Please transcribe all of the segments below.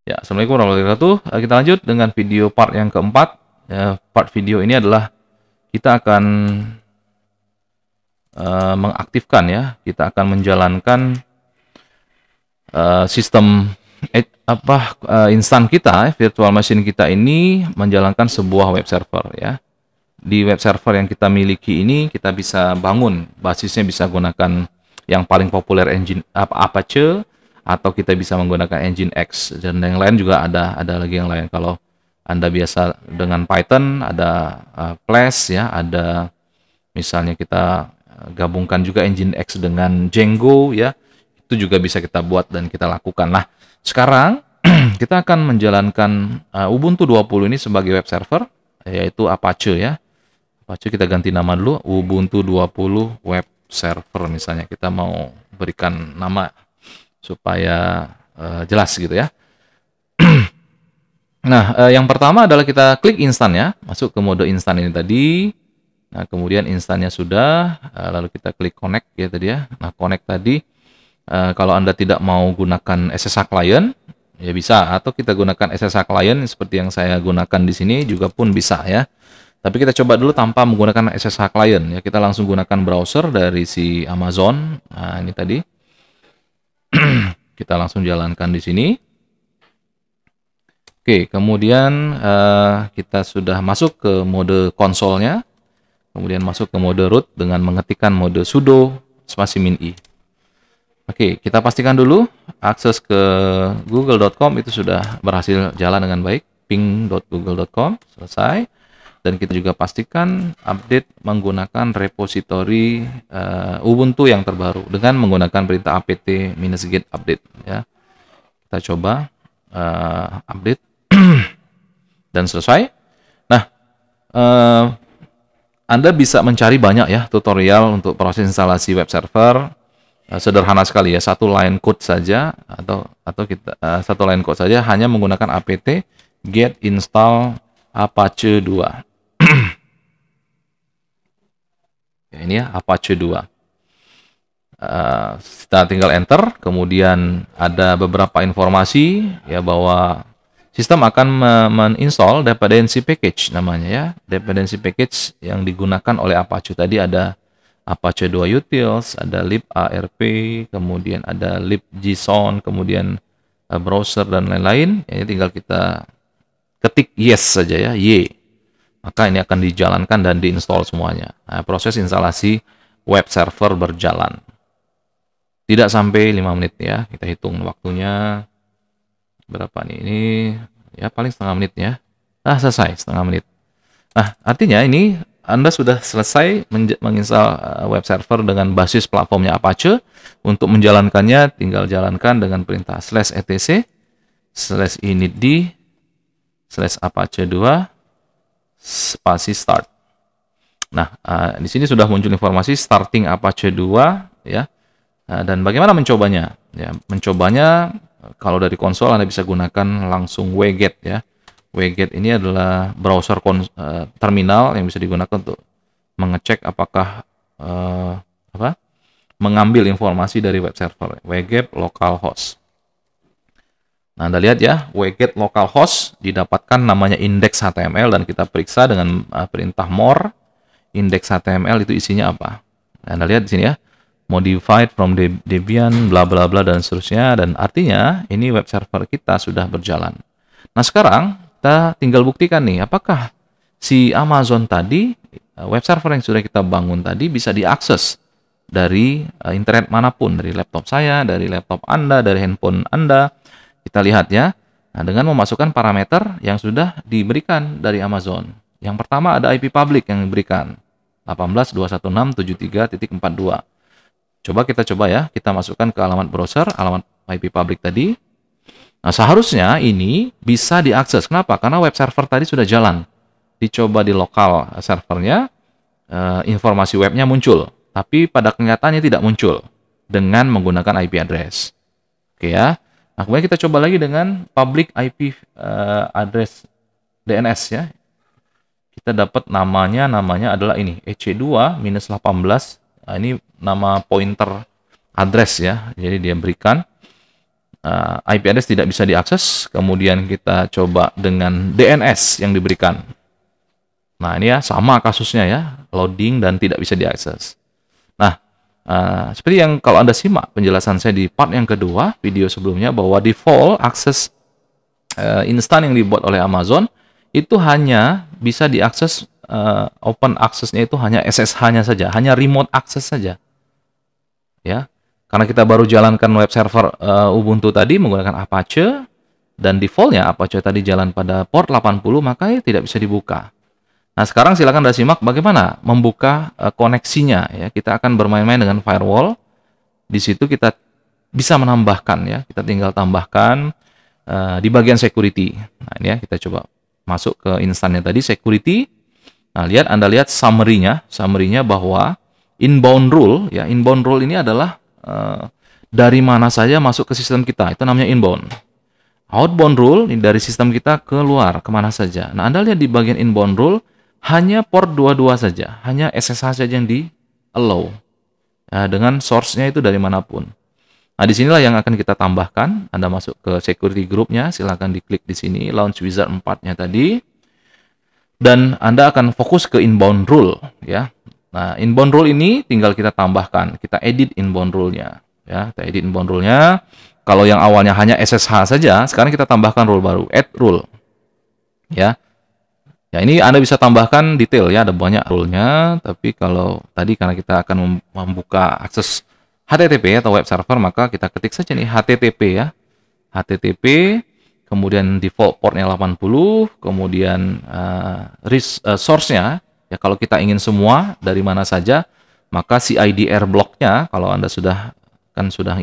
Ya, Assalamualaikum warahmatullahi wabarakatuh. Kita lanjut dengan video part yang keempat. Part video ini adalah kita akan mengaktifkan ya. Kita akan menjalankan sistem instan kita, virtual machine kita ini menjalankan sebuah web server ya. Di web server yang kita miliki ini kita bisa bangun, basisnya bisa gunakan yang paling populer engine Apache, atau kita bisa menggunakan engine X, dan yang lain juga ada lagi yang lain. Kalau Anda biasa dengan Python, ada Flash ya, ada misalnya kita gabungkan juga engine X dengan Django ya, itu juga bisa kita buat dan kita lakukan. Nah, sekarang kita akan menjalankan Ubuntu 20 ini sebagai web server, yaitu Apache ya. Apache kita ganti nama dulu, Ubuntu 20 web server misalnya. Kita mau berikan nama supaya jelas gitu ya. Nah, yang pertama adalah kita klik instan ya, masuk ke mode instan ini tadi. Nah, kemudian instannya sudah, lalu kita klik connect ya tadi ya. Nah, connect tadi, kalau Anda tidak mau gunakan SSH client, ya bisa, atau kita gunakan SSH client seperti yang saya gunakan di sini juga pun bisa ya. Tapi kita coba dulu tanpa menggunakan SSH client ya. Kita langsung gunakan browser dari si Amazon. Nah, ini tadi. Kita langsung jalankan di sini. Oke, kemudian kita sudah masuk ke mode konsolnya. Kemudian masuk ke mode root dengan mengetikkan mode sudo spasi min i. Oke, kita pastikan dulu akses ke google.com itu sudah berhasil jalan dengan baik. ping.google.com, selesai. Dan kita juga pastikan update menggunakan repositori Ubuntu yang terbaru dengan menggunakan perintah apt-get update ya. Kita coba update dan selesai. Nah, Anda bisa mencari banyak ya tutorial untuk proses instalasi web server. Sederhana sekali ya, satu line code saja, atau kita satu line code saja, hanya menggunakan apt-get install Apache 2. Ya, ini ya, Apache 2. Kita tinggal enter, kemudian ada beberapa informasi ya bahwa sistem akan menginstall dependency package namanya ya. Dependency package yang digunakan oleh Apache tadi ada Apache 2 utils, ada libarp, kemudian ada libjson, kemudian browser dan lain-lain. Ya, tinggal kita ketik yes saja ya, y. Maka ini akan dijalankan dan diinstal semuanya. Nah, proses instalasi web server berjalan. Tidak sampai 5 menit ya. Kita hitung waktunya berapa nih. Ini ya paling setengah menit ya. Nah, selesai setengah menit. Nah, artinya ini Anda sudah selesai menginstal web server dengan basis platformnya Apache. Untuk menjalankannya tinggal jalankan dengan perintah /etc /initd /apache 2 spasi start. Nah, di sini sudah muncul informasi starting Apache 2 ya. Dan bagaimana mencobanya? Ya, mencobanya kalau dari konsol Anda bisa gunakan langsung wget ya. Wget ini adalah browser terminal yang bisa digunakan untuk mengecek apakah mengambil informasi dari web server. Wget localhost. Nah, Anda lihat ya, wget localhost didapatkan namanya index.html dan kita periksa dengan perintah more. Index.html itu isinya apa? Nah, Anda lihat di sini ya, modified from Debian, bla bla bla dan seterusnya, dan artinya ini web server kita sudah berjalan. Nah, sekarang kita tinggal buktikan nih, apakah si Amazon tadi, web server yang sudah kita bangun tadi bisa diakses dari internet manapun, dari laptop saya, dari laptop Anda, dari handphone Anda. Kita lihat ya, nah, dengan memasukkan parameter yang sudah diberikan dari Amazon. Yang pertama ada IP public yang diberikan, 18.216.73.42. Coba ya, kita masukkan ke alamat browser, alamat IP public tadi. Nah, seharusnya ini bisa diakses. Kenapa? Karena web server tadi sudah jalan. Dicoba di lokal servernya, informasi webnya muncul. Tapi pada kenyataannya tidak muncul dengan menggunakan IP address. Oke ya. Nah, kemudian kita coba lagi dengan public IP address DNS ya. Kita dapat namanya adalah ini, EC2-18. Nah, ini nama pointer address ya. Jadi dia berikan. IP address tidak bisa diakses, kemudian kita coba dengan DNS yang diberikan. Nah, ini ya sama kasusnya ya, loading dan tidak bisa diakses. Nah, seperti yang kalau Anda simak penjelasan saya di part yang kedua, video sebelumnya, bahwa default akses instan yang dibuat oleh Amazon itu hanya bisa diakses, open access-nya itu hanya SSH-nya saja, hanya remote access saja. Ya, karena kita baru jalankan web server Ubuntu tadi menggunakan Apache, dan defaultnya Apache tadi jalan pada port 80, maka tidak bisa dibuka. Nah, sekarang silakan Anda simak bagaimana membuka koneksinya ya. Kita akan bermain-main dengan firewall. Di situ kita bisa menambahkan ya. Kita tinggal tambahkan di bagian security. Nah, ini ya, kita coba masuk ke instannya tadi security. Nah, Anda lihat summary-nya bahwa inbound rule ya. Inbound rule ini adalah dari mana saja masuk ke sistem kita. Itu namanya inbound. Outbound rule dari sistem kita keluar kemana saja. Nah, Anda lihat di bagian inbound rule hanya port 22 saja, hanya SSH saja yang di allow, ya, dengan source-nya itu dari manapun. Nah, disinilah yang akan kita tambahkan. Anda masuk ke security group-nya, silakan diklik di sini, launch wizard 4-nya tadi, dan Anda akan fokus ke inbound rule, ya. Nah, inbound rule ini tinggal kita tambahkan, kita edit inbound rule-nya, ya, kita edit inbound rule-nya. Kalau yang awalnya hanya SSH saja, sekarang kita tambahkan rule baru, add rule, ya. Ya, ini Anda bisa tambahkan detail ya, ada banyak rule-nya, tapi kalau tadi karena kita akan membuka akses HTTP atau web server, maka kita ketik saja nih HTTP ya. HTTP, kemudian default portnya 80, kemudian source-nya, ya kalau kita ingin semua dari mana saja, maka CIDR block-nya, kalau Anda sudah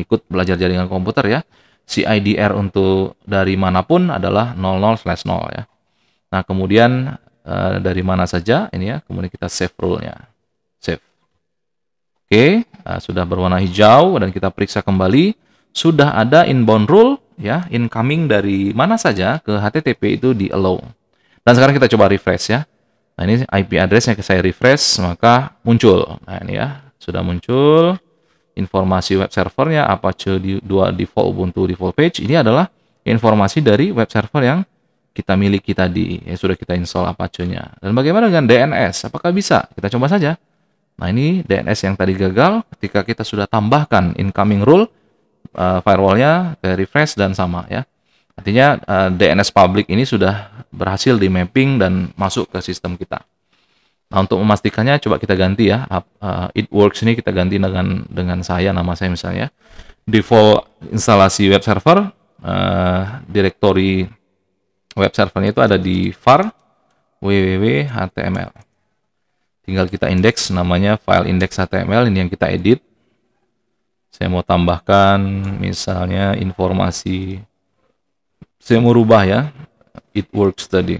ikut belajar jaringan komputer ya, CIDR untuk dari manapun adalah 00/0 ya. Nah, kemudian dari mana saja ini ya, kemudian kita save rule-nya. Save. Oke, sudah berwarna hijau dan kita periksa kembali, sudah ada inbound rule ya, incoming dari mana saja ke HTTP itu di allow. Dan sekarang kita coba refresh ya. Nah, ini IP address-nya saya refresh, maka muncul. Nah, ini ya, sudah muncul informasi web servernya, Apache 2 default Ubuntu default page. Ini adalah informasi dari web server yang kita miliki tadi, ya sudah kita install Apache-nya. Dan bagaimana dengan DNS? Apakah bisa? Kita coba saja. Nah, ini DNS yang tadi gagal, ketika kita sudah tambahkan incoming rule, firewall-nya kita refresh dan sama ya. Artinya DNS public ini sudah berhasil di mapping dan masuk ke sistem kita. Nah, untuk memastikannya coba kita ganti ya. It works ini kita ganti dengan nama saya misalnya. Default instalasi web server, directory web servernya itu ada di var www.html. Tinggal kita indeks, namanya file index.html, ini yang kita edit. Saya mau tambahkan misalnya informasi, saya mau rubah ya, it works tadi,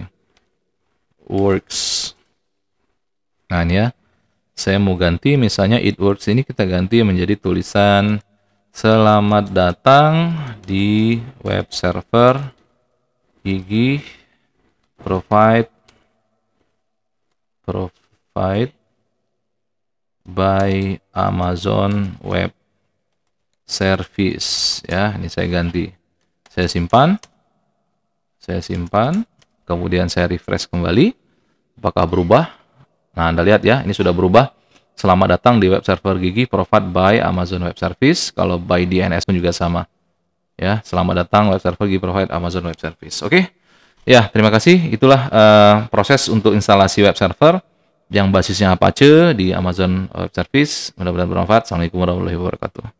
works. Nah, ini ya, saya mau ganti misalnya it works ini kita ganti menjadi tulisan selamat datang di web server Gigi provide by Amazon Web Service ya. Ini saya ganti, saya simpan, kemudian saya refresh kembali. Apakah berubah? Nah, Anda lihat ya, ini sudah berubah. Selamat datang di web server Gigi provide by Amazon Web Service. Kalau by DNS pun juga sama. Ya, selamat datang web server Gigi provide Amazon Web Service. Oke. Ya, terima kasih. Itulah proses untuk instalasi web server yang basisnya Apache di Amazon Web Service. Mudah-mudahan bermanfaat. Assalamualaikum warahmatullahi wabarakatuh.